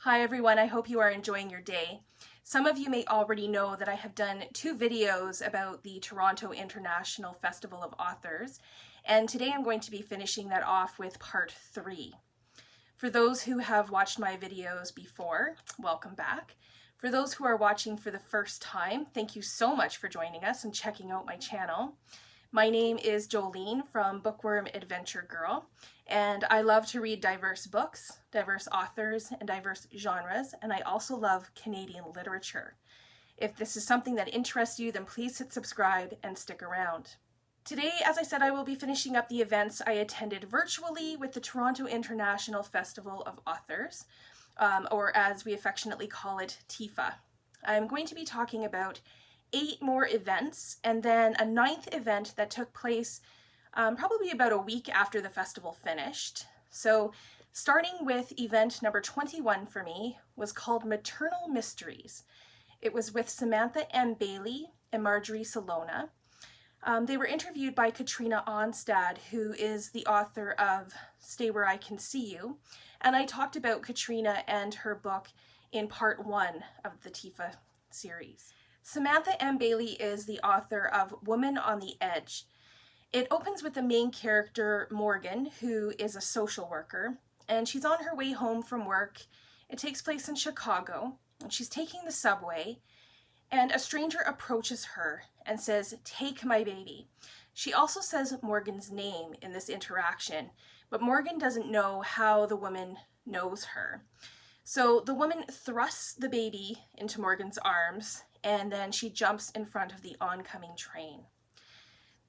Hi everyone, I hope you are enjoying your day. Some of you may already know that I have done 2 videos about the Toronto International Festival of Authors, and today I'm going to be finishing that off with part 3. For those who have watched my videos before, welcome back. For those who are watching for the first time, thank you so much for joining us and checking out my channel. My name is Jolene from Bookworm Adventure Girl, and I love to read diverse books, diverse authors, and diverse genres, and I also love Canadian literature. If this is something that interests you, then please hit subscribe and stick around. Today, as I said, I will be finishing up the events I attended virtually with the Toronto International Festival of Authors, or as we affectionately call it, TIFA. I'm going to be talking about 8 more events, and then a 9th event that took place probably about a week after the festival finished. So starting with event number 21 for me was called Maternal Mysteries. It was with Samantha M. Bailey and Marjorie Celona. They were interviewed by Katrina Onstad, who is the author of Stay Where I Can See You, and I talked about Katrina and her book in part 1 of the TIFA series. Samantha M. Bailey is the author of Woman on the Edge. It opens with the main character, Morgan, who is a social worker, and she's on her way home from work. It takes place in Chicago, and she's taking the subway, and a stranger approaches her and says, "Take my baby." She also says Morgan's name in this interaction, but Morgan doesn't know how the woman knows her. So the woman thrusts the baby into Morgan's arms, and then she jumps in front of the oncoming train.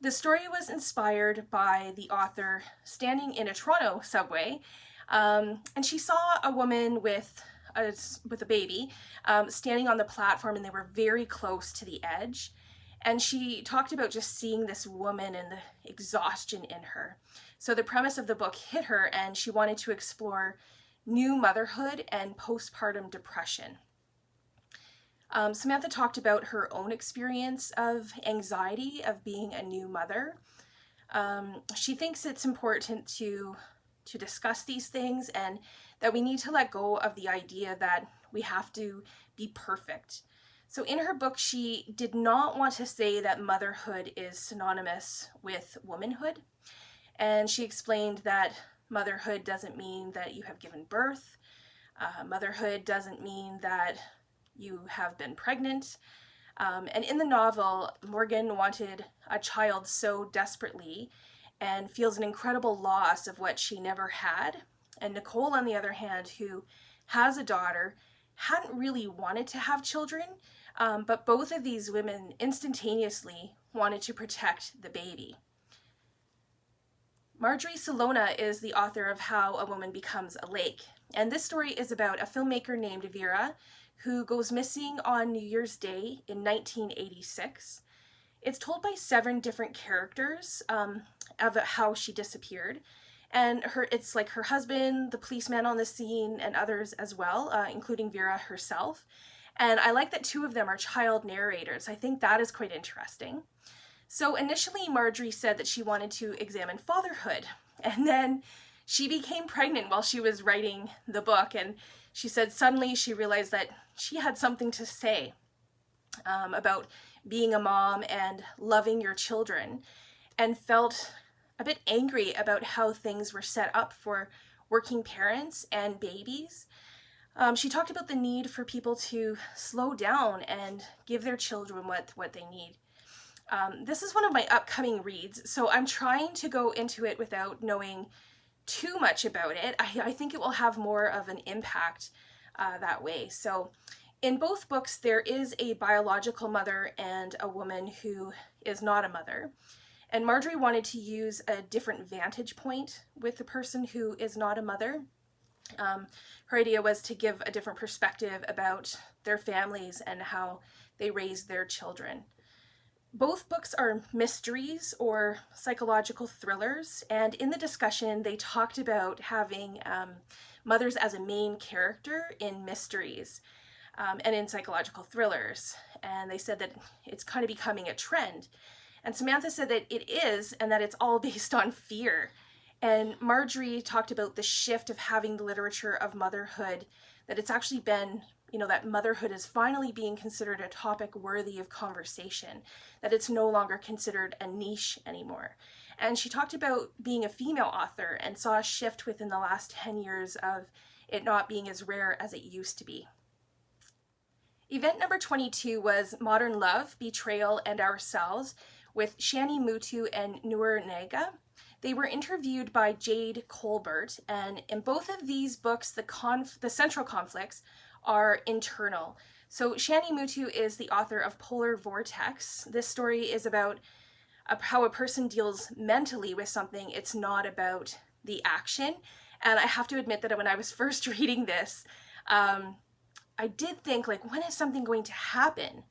The story was inspired by the author standing in a Toronto subway, and she saw a woman with a baby standing on the platform, and they were very close to the edge. And she talked about just seeing this woman and the exhaustion in her. So the premise of the book hit her, and she wanted to explore new motherhood and postpartum depression. Samantha talked about her own experience of anxiety of being a new mother. She thinks it's important to discuss these things, and that we need to let go of the idea that we have to be perfect. So in her book, she did not want to say that motherhood is synonymous with womanhood, and she explained that motherhood doesn't mean that you have given birth. Motherhood doesn't mean that you have been pregnant. And in the novel, Morgan wanted a child so desperately and feels an incredible loss of what she never had. And Nicole, on the other hand, who has a daughter, hadn't really wanted to have children, but both of these women instantaneously wanted to protect the baby. Marjorie Celona is the author of How a Woman Becomes a Lake, and this story is about a filmmaker named Vera who goes missing on New Year's Day in 1986. It's told by 7 different characters of how she disappeared, and it's like her husband, the policeman on the scene, and others as well, including Vera herself. And I like that 2 of them are child narrators. I think that is quite interesting. So initially, Marjorie said that she wanted to examine fatherhood, and then she became pregnant while she was writing the book, and she said suddenly she realized that she had something to say about being a mom and loving your children, and felt a bit angry about how things were set up for working parents and babies. She talked about the need for people to slow down and give their children what they need. This is one of my upcoming reads, so I'm trying to go into it without knowing too much about it. I think it will have more of an impact that way. So in both books, there is a biological mother and a woman who is not a mother. And Marjorie wanted to use a different vantage point with the person who is not a mother. Her idea was to give a different perspective about their families and how they raise their children. Both books are mysteries or psychological thrillers, and in the discussion they talked about having mothers as a main character in mysteries and in psychological thrillers, and they said that it's kind of becoming a trend. And Samantha said that it is, and that it's all based on fear. And Marjorie talked about the shift of having the literature of motherhood, that it's actually been, that motherhood is finally being considered a topic worthy of conversation, that it's no longer considered a niche anymore. And she talked about being a female author and saw a shift within the last 10 years of it not being as rare as it used to be. Event number 22 was Modern Love, Betrayal, and Ourselves with Shani, Mutu, and Nnenna Norenega. They were interviewed by Jade Colbert, and in both of these books, the central conflicts are internal. So Shani Mutu is the author of Polar Vortex. This story is about how a person deals mentally with something. It's not about the action. And I have to admit that when I was first reading this, I did think, like, when is something going to happen?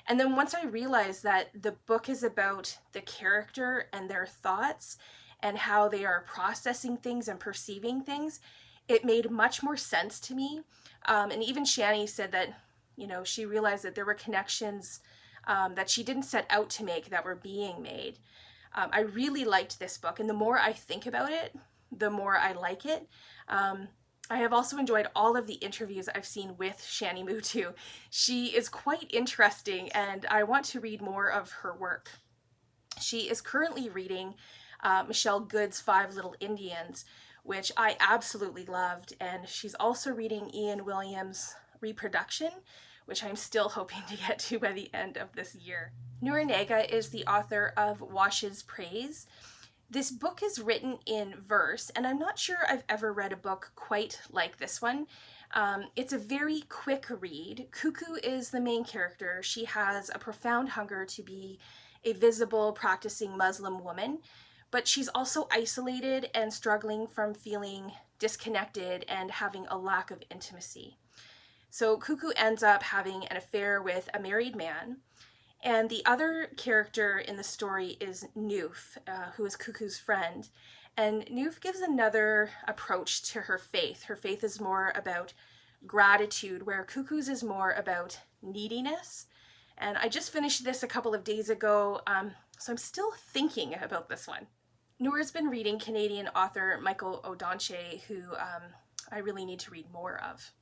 And then once I realized that the book is about the character and their thoughts and how they are processing things and perceiving things, it made much more sense to me. And even Shani said that, she realized that there were connections that she didn't set out to make that were being made. I really liked this book, and the more I think about it, the more I like it. I have also enjoyed all of the interviews I've seen with Shani Mutu. She is quite interesting, and I want to read more of her work. She is currently reading Michelle Good's 5 Little Indians, which I absolutely loved, and she's also reading Ian Williams' Reproduction, which I'm still hoping to get to by the end of this year. Norenega is the author of Wash's Praise. This book is written in verse, and I'm not sure I've ever read a book quite like this one. It's a very quick read. Cuckoo is the main character. She has a profound hunger to be a visible, practicing Muslim woman, but she's also isolated and struggling from feeling disconnected and having a lack of intimacy. So Cuckoo ends up having an affair with a married man. And the other character in the story is Noof, who is Cuckoo's friend. And Noof gives another approach to her faith. Her faith is more about gratitude, where Cuckoo's is more about neediness. And I just finished this a couple of days ago, so I'm still thinking about this one. Noor's been reading Canadian author Michael O'Donnell, who I really need to read more of.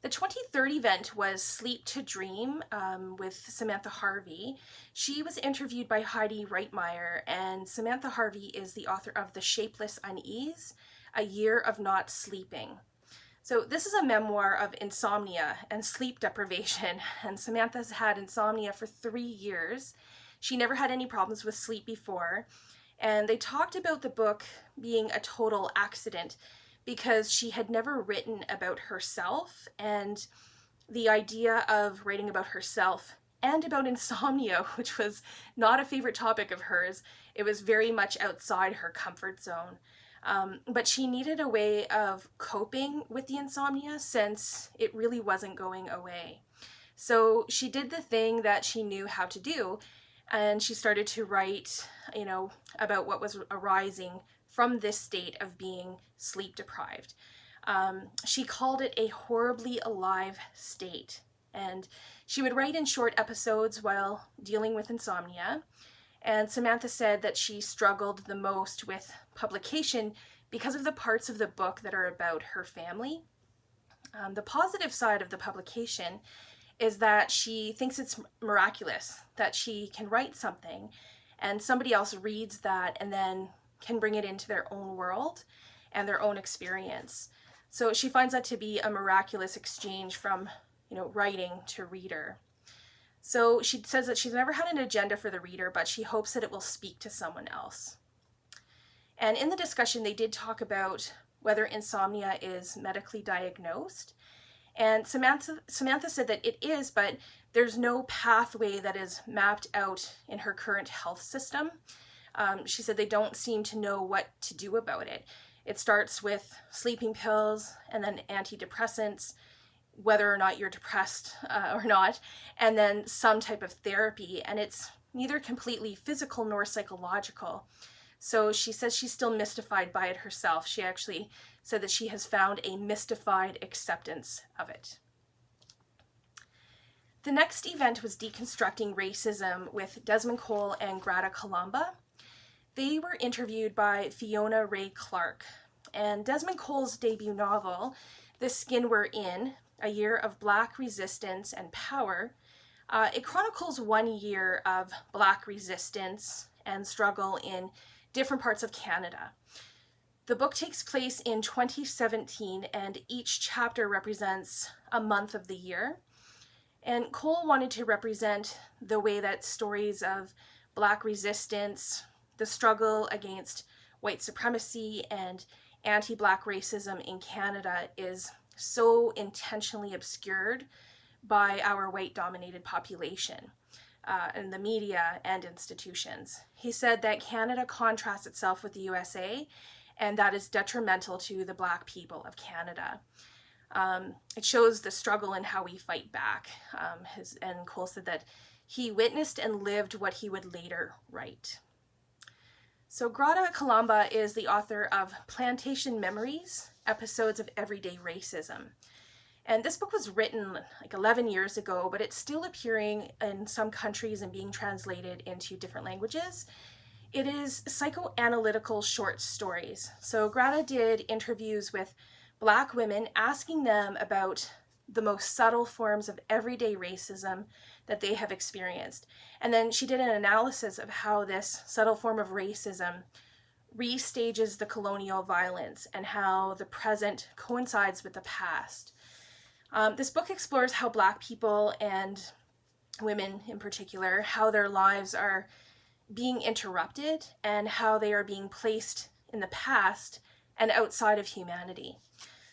The 23rd event was Sleep to Dream with Samantha Harvey. She was interviewed by Heidi Reitmeyer, and Samantha Harvey is the author of The Shapeless Unease, A Year of Not Sleeping. So this is a memoir of insomnia and sleep deprivation, and Samantha's had insomnia for 3 years. She never had any problems with sleep before, and they talked about the book being a total accident because she had never written about herself, and the idea of writing about herself and about insomnia, which was not a favorite topic of hers, it was very much outside her comfort zone. But she needed a way of coping with the insomnia since it really wasn't going away. So she did the thing that she knew how to do, and she started to write, about what was arising from this state of being sleep deprived. She called it a horribly alive state, and she would write in short episodes while dealing with insomnia. And Samantha said that she struggled the most with publication because of the parts of the book that are about her family. The positive side of the publication is that she thinks it's miraculous that she can write something and somebody else reads that and then can bring it into their own world and their own experience. So she finds that to be a miraculous exchange from, writing to reader. So she says that she's never had an agenda for the reader, but she hopes that it will speak to someone else. And in the discussion, they did talk about whether insomnia is medically diagnosed. And Samantha said that it is, but there's no pathway that is mapped out in her current health system. She said they don't seem to know what to do about it. It starts with sleeping pills and then antidepressants, whether or not you're depressed or not, and then some type of therapy. And it's neither completely physical nor psychological. So she says she's still mystified by it herself. She actually said that she has found a mystified acceptance of it. The next event was Deconstructing Racism with Desmond and Grada Kilomba. They were interviewed by Fiona Ray Clark, and Desmond Cole's debut novel, The Skin We're In, A Year of Black Resistance and Power, it chronicles 1 year of Black resistance and struggle in different parts of Canada. The book takes place in 2017, and each chapter represents a month of the year. And Cole wanted to represent the way that stories of Black resistance, the struggle against white supremacy and anti-Black racism in Canada is so intentionally obscured by our white-dominated population and the media and institutions. He said that Canada contrasts itself with the USA, and that is detrimental to the Black people of Canada. It shows the struggle in how we fight back. And Cole said that he witnessed and lived what he would later write. So Grada Kilomba is the author of Plantation Memories, Episodes of Everyday Racism. And this book was written like 11 years ago, but it's still appearing in some countries and being translated into different languages. It is psychoanalytical short stories. So Grada did interviews with Black women, asking them about the most subtle forms of everyday racism that they have experienced. And then she did an analysis of how this subtle form of racism restages the colonial violence and how the present coincides with the past. This book explores how Black people and women in particular, how their lives are being interrupted and how they are being placed in the past and outside of humanity.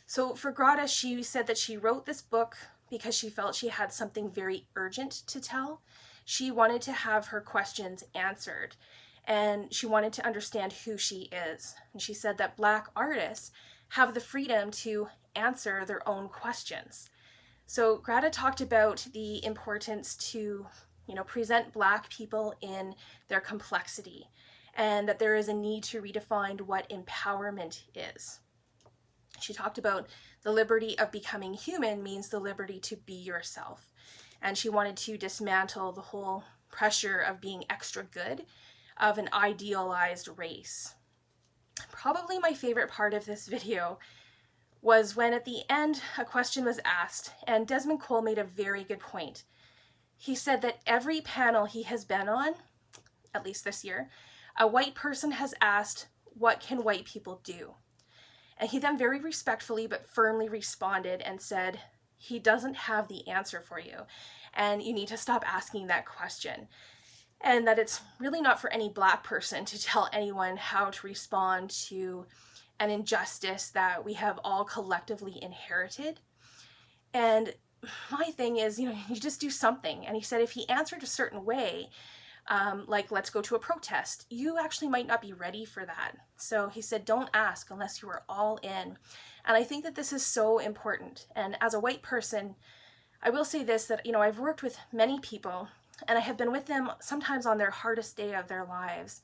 So for Grada, she said that she wrote this book because she felt she had something very urgent to tell. She wanted to have her questions answered, and she wanted to understand who she is. And she said that Black artists have the freedom to answer their own questions. So Grada talked about the importance to, present Black people in their complexity, and that there is a need to redefine what empowerment is. She talked about the liberty of becoming human means the liberty to be yourself. And she wanted to dismantle the whole pressure of being extra good, of an idealized race. Probably my favorite part of this video was when at the end a question was asked, and Desmond Cole made a very good point. He said that every panel he has been on, at least this year, a white person has asked, "What can white people do?" And he then very respectfully but firmly responded and said, he doesn't have the answer for you, and you need to stop asking that question. And that it's really not for any Black person to tell anyone how to respond to an injustice that we have all collectively inherited. And my thing is, you just do something. And he said if he answered a certain way, like let's go to a protest, you actually might not be ready for that. So he said don't ask unless you are all in. And I think that this is so important. And as a white person, I will say this, that I've worked with many people, and I have been with them sometimes on their hardest day of their lives,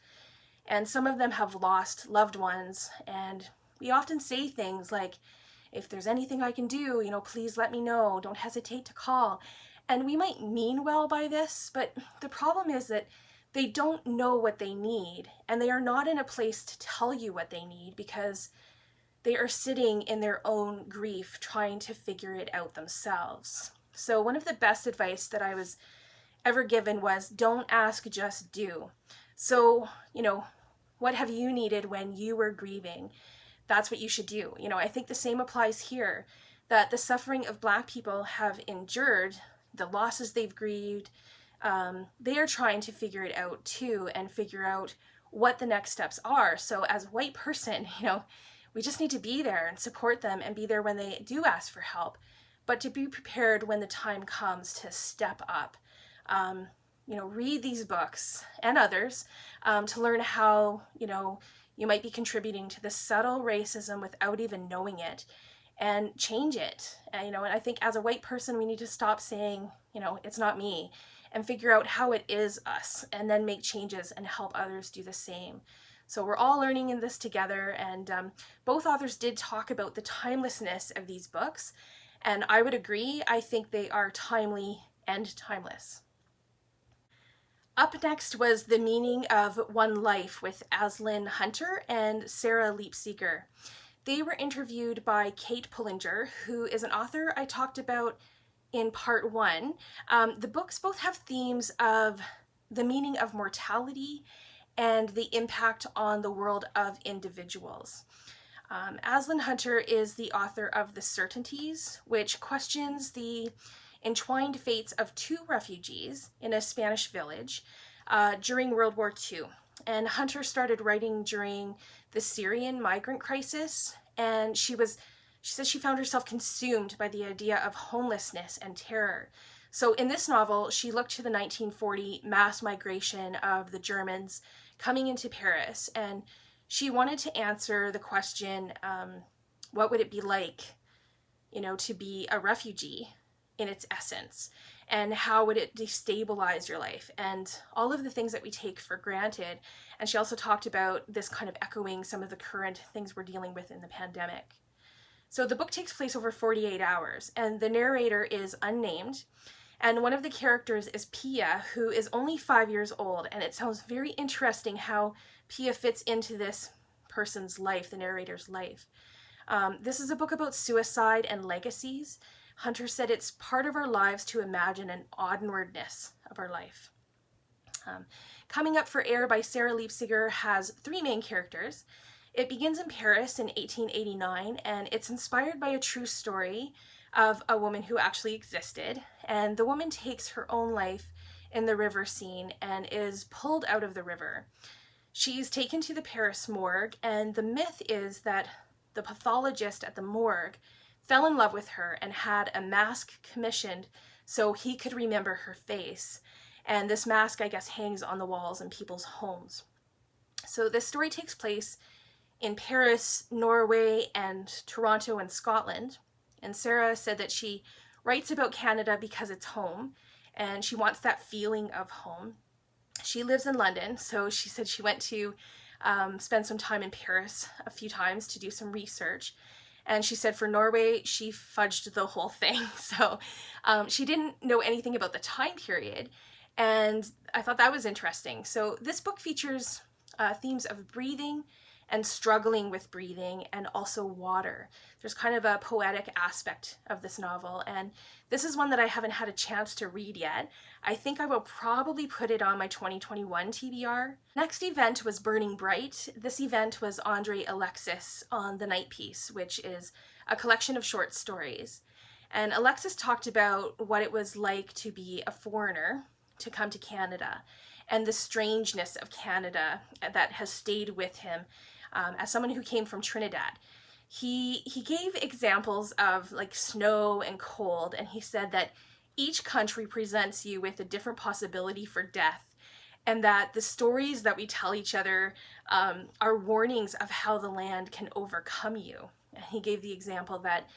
and some of them have lost loved ones, and we often say things like, if there's anything I can do, please let me know, don't hesitate to call. And we might mean well by this, but the problem is that they don't know what they need, and they are not in a place to tell you what they need because they are sitting in their own grief trying to figure it out themselves. So one of the best advice that I was ever given was don't ask, just do. So, what have you needed when you were grieving? That's what you should do. I think the same applies here, that the suffering of Black people have endured, the losses they've grieved, they are trying to figure it out too and figure out what the next steps are. So as a white person, we just need to be there and support them and be there when they do ask for help, but to be prepared when the time comes to step up. Read these books and others to learn how, you might be contributing to the subtle racism without even knowing it, and change it. And I think as a white person, we need to stop saying, it's not me, and figure out how it is us, and then make changes and help others do the same. So we're all learning in this together, and both authors did talk about the timelessness of these books, and I would agree. I think they are timely and timeless. Up next was The Meaning of One Life with Aslan Hunter and Sarah Leapseeker. They were interviewed by Kate Pullinger, who is an author I talked about in part 1. The books both have themes of the meaning of mortality and the impact on the world of individuals. Aslan Hunter is the author of The Certainties, which questions the entwined fates of 2 refugees in a Spanish village during World War II. And Hunter started writing during the Syrian migrant crisis, and she says she found herself consumed by the idea of homelessness and terror. So in this novel, she looked to the 1940 mass migration of the Germans coming into Paris, and she wanted to answer the question, what would it be like, to be a refugee in its essence, and how would it destabilize your life, and all of the things that we take for granted. And she also talked about this kind of echoing some of the current things we're dealing with in the pandemic. So the book takes place over 48 hours, and the narrator is unnamed, and one of the characters is Pia, who is only 5 years old, and it sounds very interesting how Pia fits into this person's life, the narrator's life. This is a book about suicide and legacies. Hunter said it's part of our lives to imagine an onwardness of our life. Coming Up for Air by Sarah Leapseeker has 3 main characters. It begins in Paris in 1889, and it's inspired by a true story of a woman who actually existed. And the woman takes her own life in the river scene and is pulled out of the river. She's taken to the Paris morgue, and the myth is that the pathologist at the morgue fell in love with her and had a mask commissioned so he could remember her face. And this mask, I guess, hangs on the walls in people's homes. So this story takes place in Paris, Norway, and Toronto and Scotland. And Sarah said that she writes about Canada because it's home, and she wants that feeling of home. She lives in London, so she said she went to spend some time in Paris a few times to do some research. And she said for Norway, she fudged the whole thing. So she didn't know anything about the time period. And I thought that was interesting. So this book features themes of breathing and struggling with breathing, and also water. There's kind of a poetic aspect of this novel, and this is one that I haven't had a chance to read yet. I think I will probably put it on my 2021 TBR. Next event was Burning Bright. This event was Andre Alexis on The Night Piece, which is a collection of short stories. And Alexis talked about what it was like to be a foreigner, to come to Canada, and the strangeness of Canada that has stayed with him as someone who came from Trinidad. He gave examples of like snow and cold, and he said that each country presents you with a different possibility for death, and that the stories that we tell each other are warnings of how the land can overcome you. And he gave the example that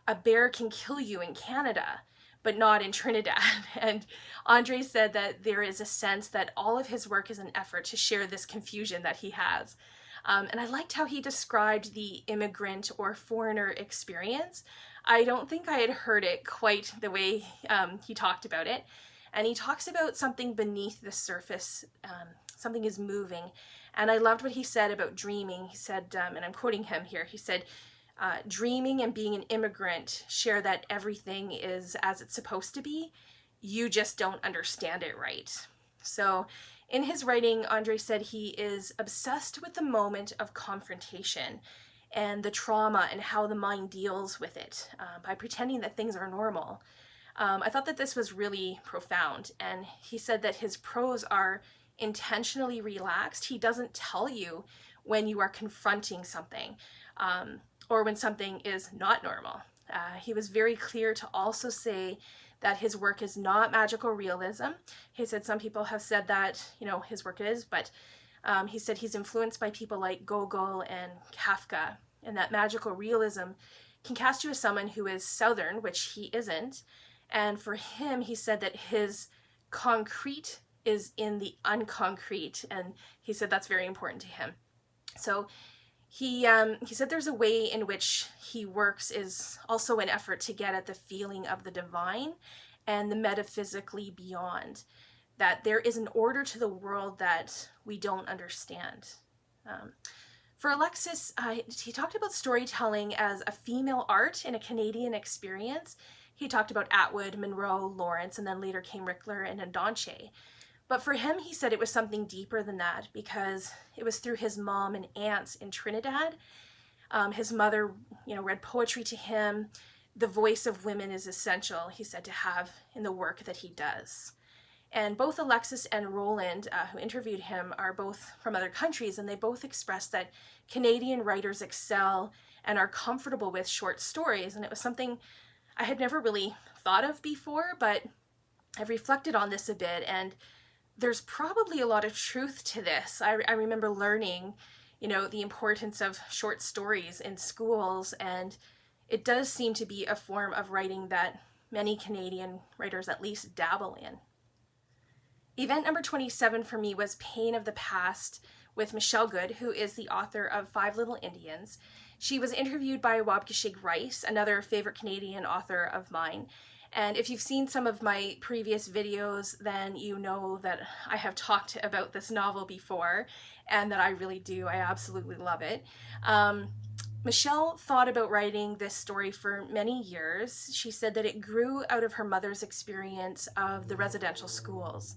a bear can kill you in Canada, but not in Trinidad. And Andre said that there is a sense that all of his work is an effort to share this confusion that he has. And I liked how he described the immigrant or foreigner experience. I don't think I had heard it quite the way he talked about it. And he talks about something beneath the surface, something is moving. And I loved what he said about dreaming. He said, and I'm quoting him here, he said, dreaming and being an immigrant share that everything is as it's supposed to be. You just don't understand it right. So in his writing, Andre said he is obsessed with the moment of confrontation and the trauma and how the mind deals with it by pretending that things are normal. I thought that this was really profound, and he said that his prose are intentionally relaxed. He doesn't tell you when you are confronting something or when something is not normal. He was very clear to also say that his work is not magical realism. He said some people have said that, his work is, but he said he's influenced by people like Gogol and Kafka, and that magical realism can cast you as someone who is Southern, which he isn't. And for him, he said that his concrete is in the unconcrete, and he said that's very important to him. So he said there's a way in which he works is also an effort to get at the feeling of the divine and the metaphysically beyond. that there is an order to the world that we don't understand. For Alexis, he talked about storytelling as a female art in a Canadian experience. He talked about Atwood, Monroe, Lawrence, and then later came Rickler and Ndonche. But for him, he said it was something deeper than that, because it was through his mom and aunts in Trinidad. His mother, read poetry to him. The voice of women is essential, he said, to have in the work that he does. And both Alexis and Roland, who interviewed him, are both from other countries, and they both expressed that Canadian writers excel and are comfortable with short stories. And it was something I had never really thought of before, but I've reflected on this a bit, and there's probably a lot of truth to this. I remember learning, the importance of short stories in schools, and it does seem to be a form of writing that many Canadian writers at least dabble in. Event number 27 for me was Pain of the Past with Michelle Good, who is the author of Five Little Indians. She was interviewed by Wabkashig Rice, another favorite Canadian author of mine. And if you've seen some of my previous videos, then you know that I have talked about this novel before, and that I absolutely love it. Michelle thought about writing this story for many years. She said that it grew out of her mother's experience of the residential schools,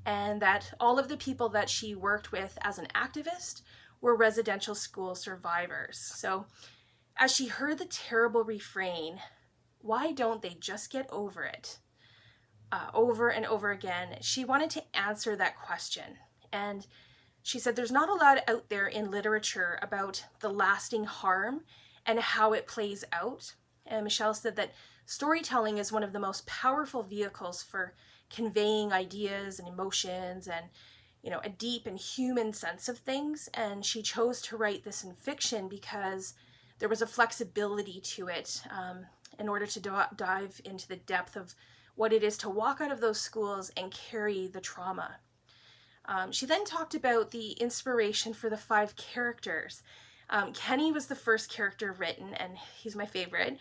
and that all of the people that she worked with as an activist were residential school survivors. So as she heard the terrible refrain, "Why don't they just get over it?" Over and over again, she wanted to answer that question. And she said there's not a lot out there in literature about the lasting harm and how it plays out. And Michelle said that storytelling is one of the most powerful vehicles for conveying ideas and emotions and, a deep and human sense of things. And she chose to write this in fiction because there was a flexibility to it in order to dive into the depth of what it is to walk out of those schools and carry the trauma. She then talked about the inspiration for the 5 characters. Kenny was the first character written, and he's my favorite.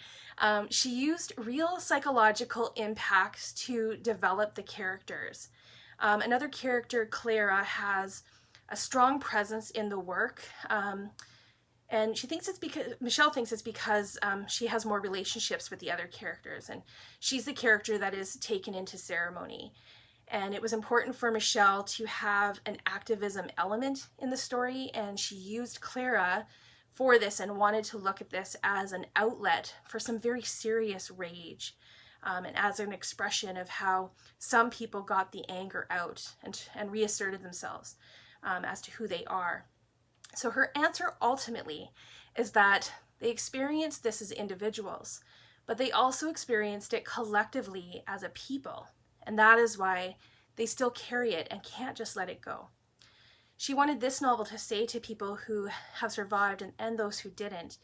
She used real psychological impacts to develop the characters. Another character, Clara, has a strong presence in the work, and Michelle thinks it's because she has more relationships with the other characters, and she's the character that is taken into ceremony. And it was important for Michelle to have an activism element in the story, and she used Clara for this and wanted to look at this as an outlet for some very serious rage, and as an expression of how some people got the anger out and reasserted themselves as to who they are. So her answer ultimately is that they experienced this as individuals, but they also experienced it collectively as a people. And that is why they still carry it and can't just let it go. She wanted this novel to say to people who have survived and those who didn't,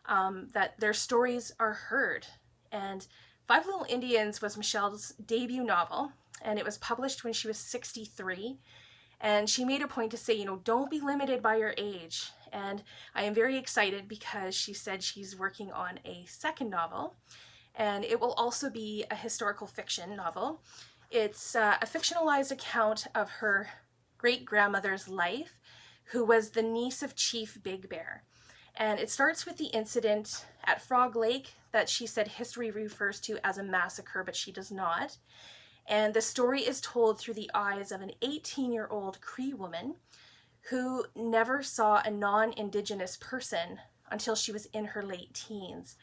that their stories are heard. And Five Little Indians was Michelle's debut novel, and it was published when she was 63. And she made a point to say, don't be limited by your age. And I am very excited because she said she's working on a second novel, and it will also be a historical fiction novel. It's a fictionalized account of her great-grandmother's life, who was the niece of Chief Big Bear. And it starts with the incident at Frog Lake that she said history refers to as a massacre, but she does not. And the story is told through the eyes of an 18-year-old Cree woman who never saw a non-Indigenous person until she was in her late teens,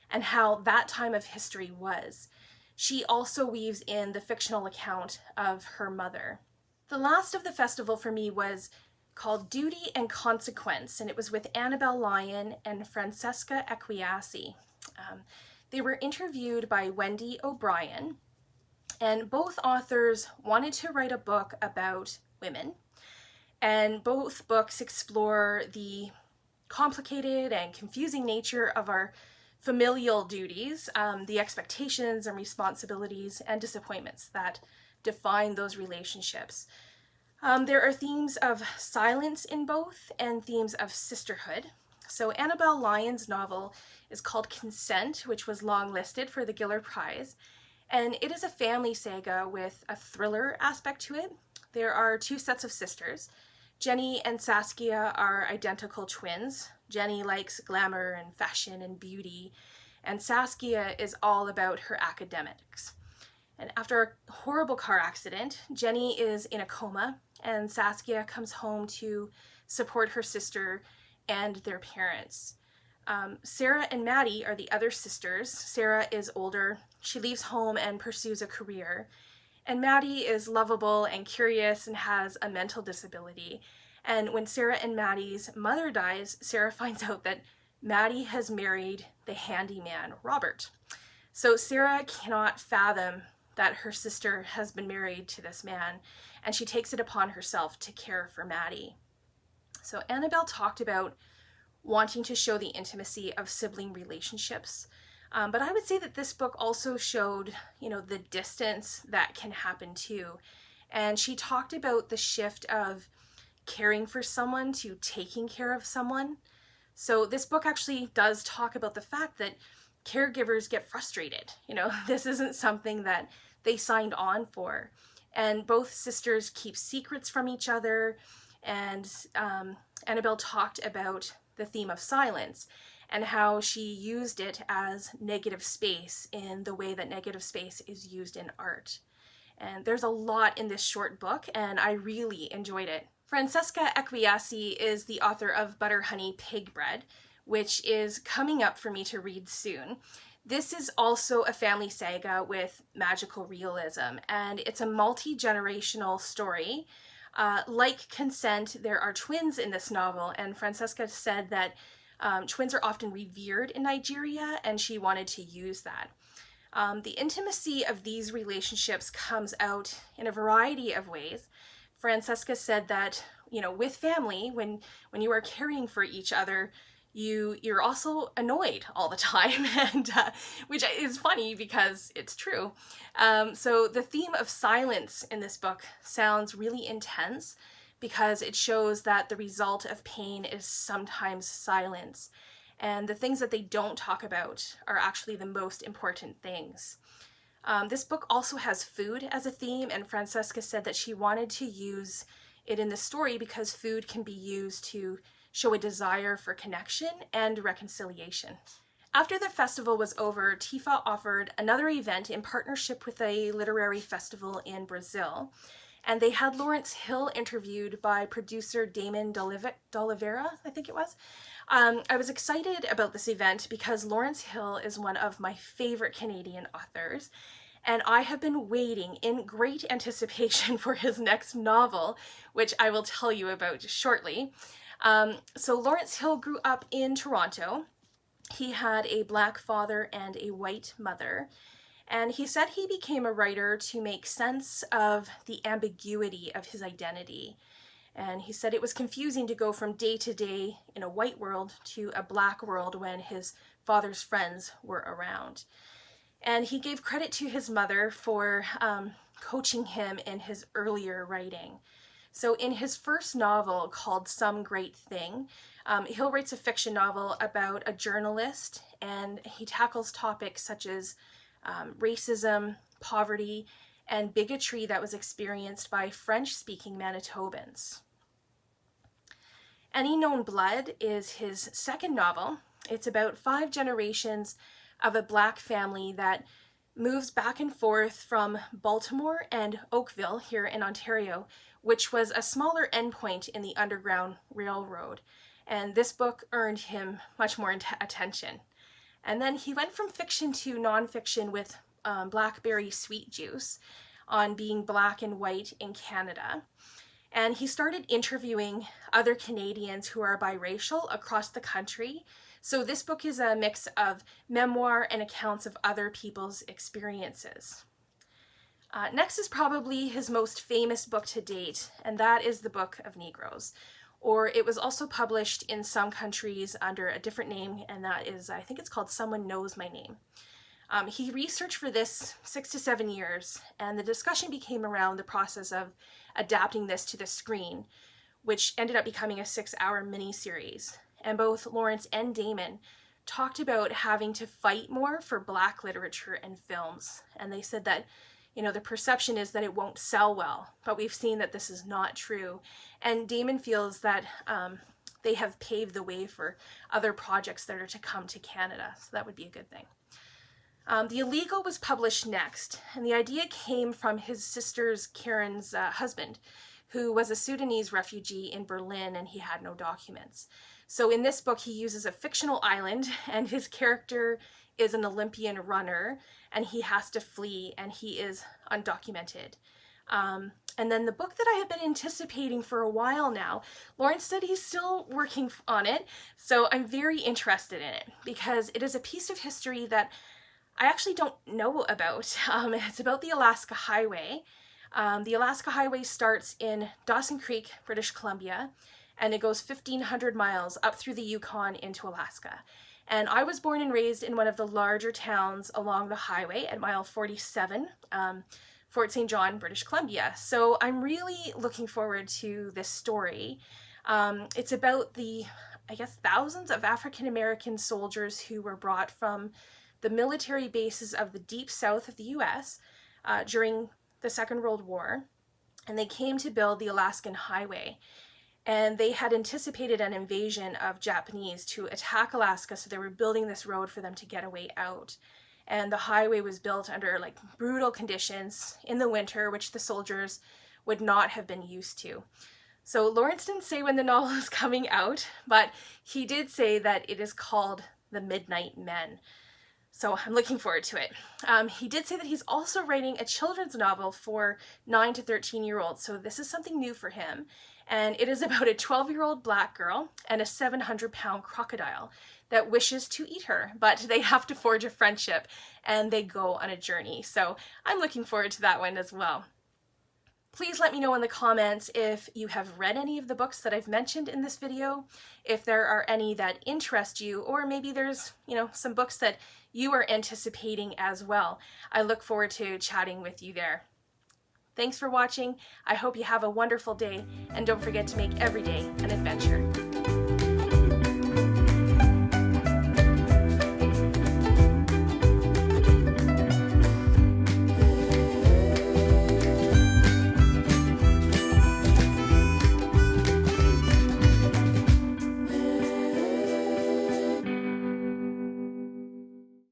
and how that time of history was. She also weaves in the fictional account of her mother. The last of the festival for me was called Duty and Consequence, and it was with Annabelle Lyon and Francesca Equiasi. They were interviewed by Wendy O'Brien, and both authors wanted to write a book about women, and both books explore the complicated and confusing nature of our familial duties, the expectations and responsibilities and disappointments that define those relationships. There are themes of silence in both and themes of sisterhood. So Annabelle Lyon's novel is called Consent, which was longlisted for the Giller Prize. And it is a family saga with a thriller aspect to it. There are two sets of sisters. Jenny and Saskia are identical twins. Jenny likes glamour and fashion and beauty, and Saskia is all about her academics. And after a horrible car accident, Jenny is in a coma, and Saskia comes home to support her sister and their parents. Sarah and Maddie are the other sisters. Sarah is older. She leaves home and pursues a career. And Maddie is lovable and curious and has a mental disability. And when Sarah and Maddie's mother dies, Sarah finds out that Maddie has married the handyman, Robert. So Sarah cannot fathom that her sister has been married to this man, and she takes it upon herself to care for Maddie. So Annabelle talked about wanting to show the intimacy of sibling relationships. But I would say that this book also showed, the distance that can happen too. And she talked about the shift of caring for someone to taking care of someone. So this book actually does talk about the fact that caregivers get frustrated. This isn't something that they signed on for. And both sisters keep secrets from each other. And Annabelle talked about the theme of silence and how she used it as negative space in the way that negative space is used in art. And there's a lot in this short book, and I really enjoyed it. Francesca Equiasi is the author of Butter, Honey, Pig Bread, which is coming up for me to read soon. This is also a family saga with magical realism, and it's a multi-generational story. Like Consent, there are twins in this novel, and Francesca said that twins are often revered in Nigeria, and she wanted to use that. The intimacy of these relationships comes out in a variety of ways. Francesca said that, with family, when you are caring for each other, you're also annoyed all the time, and which is funny because it's true. So the theme of silence in this book sounds really intense because it shows that the result of pain is sometimes silence. And the things that they don't talk about are actually the most important things. This book also has food as a theme, and Francesca said that she wanted to use it in the story because food can be used to show a desire for connection and reconciliation. After the festival was over, TIFA offered another event in partnership with a literary festival in Brazil, and they had Lawrence Hill interviewed by producer Damon D'Oliveira, I think it was. I was excited about this event because Lawrence Hill is one of my favorite Canadian authors, and I have been waiting in great anticipation for his next novel, which I will tell you about shortly. So Lawrence Hill grew up in Toronto. He had a Black father and a white mother, and he said he became a writer to make sense of the ambiguity of his identity. And he said it was confusing to go from day to day in a white world to a Black world when his father's friends were around. And he gave credit to his mother for coaching him in his earlier writing. So in his first novel called Some Great Thing, Hill writes a fiction novel about a journalist, and he tackles topics such as racism, poverty, and bigotry that was experienced by French-speaking Manitobans. Any Known Blood is his second novel. It's about 5 generations of a Black family that moves back and forth from Baltimore and Oakville here in Ontario, which was a smaller endpoint in the Underground Railroad. And this book earned him much more attention. And then he went from fiction to nonfiction with Blackberry Sweet Juice on being Black and white in Canada. And he started interviewing other Canadians who are biracial across the country. So this book is a mix of memoir and accounts of other people's experiences. Next is probably his most famous book to date, and that is The Book of Negroes. Or it was also published in some countries under a different name, and that is, I think it's called Someone Knows My Name. He researched for this 6 to 7 years, and the discussion became around the process of adapting this to the screen, which ended up becoming a 6-hour miniseries. And both Lawrence and Damon talked about having to fight more for Black literature and films. And they said that, you know, the perception is that it won't sell well, but we've seen that this is not true. And Damon feels that they have paved the way for other projects that are to come to Canada. So that would be a good thing. The Illegal was published next, and the idea came from his sister's Karen's husband, who was a Sudanese refugee in Berlin, and he had no documents. So in this book, he uses a fictional island, and his character is an Olympian runner, and he has to flee, and he is undocumented. And then the book that I have been anticipating for a while now, Lawrence said he's still working on it, so I'm very interested in it, because it is a piece of history that I actually don't know about. It's about the Alaska Highway. The Alaska Highway starts in Dawson Creek, British Columbia, and it goes 1,500 miles up through the Yukon into Alaska. And I was born and raised in one of the larger towns along the highway at mile 47, Fort St. John, British Columbia. So I'm really looking forward to this story. It's about the, I guess, thousands of African American soldiers who were brought from the military bases of the deep south of the US during the Second World War, and they came to build the Alaskan Highway. And they had anticipated an invasion of Japanese to attack Alaska, so they were building this road for them to get a way out. And the highway was built under like brutal conditions in the winter, which the soldiers would not have been used to. So Lawrence didn't say when the novel is coming out, but he did say that it is called The Midnight Men. So I'm looking forward to it. He did say that he's also writing a children's novel for 9 to 13-year-olds, so this is something new for him. And it is about a 12-year-old Black girl and a 700-pound crocodile that wishes to eat her, but they have to forge a friendship and they go on a journey. So I'm looking forward to that one as well. Please let me know in the comments if you have read any of the books that I've mentioned in this video, if there are any that interest you, or maybe there's, you know, some books that you are anticipating as well. I look forward to chatting with you there. Thanks for watching. I hope you have a wonderful day, and don't forget to make every day an adventure.